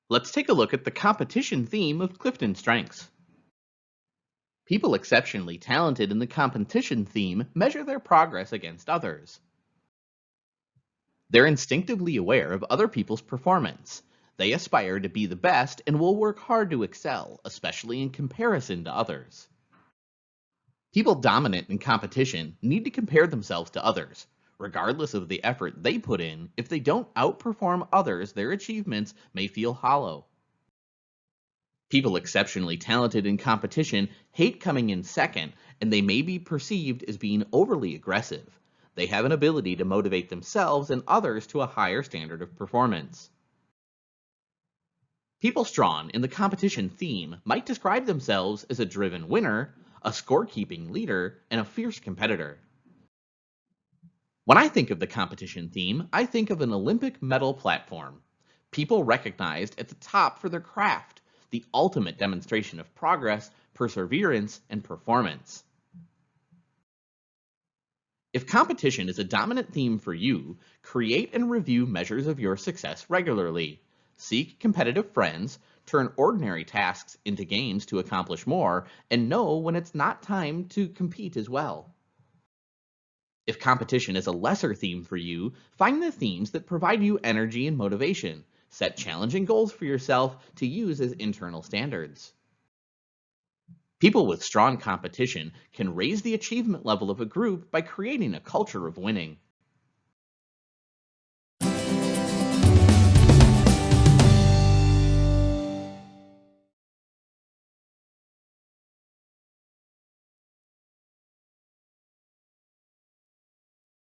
Let's take a look at the competition theme of Clifton Strengths. People exceptionally talented in the competition theme measure their progress against others. They're instinctively aware of other people's performance. They aspire to be the best and will work hard to excel, especially in comparison to others. People dominant in competition need to compare themselves to others. Regardless of the effort they put in, if they don't outperform others, their achievements may feel hollow. People exceptionally talented in competition hate coming in second, and they may be perceived as being overly aggressive. They have an ability to motivate themselves and others to a higher standard of performance. People strong in the competition theme might describe themselves as a driven winner, a scorekeeping leader, and a fierce competitor. When I think of the competition theme, I think of an Olympic medal platform. People recognized at the top for their craft, the ultimate demonstration of progress, perseverance, and performance. If competition is a dominant theme for you, create and review measures of your success regularly. Seek competitive friends, turn ordinary tasks into games to accomplish more, and know when it's not time to compete as well. If competition is a lesser theme for you, find the themes that provide you energy and motivation. Set challenging goals for yourself to use as internal standards. People with strong competition can raise the achievement level of a group by creating a culture of winning.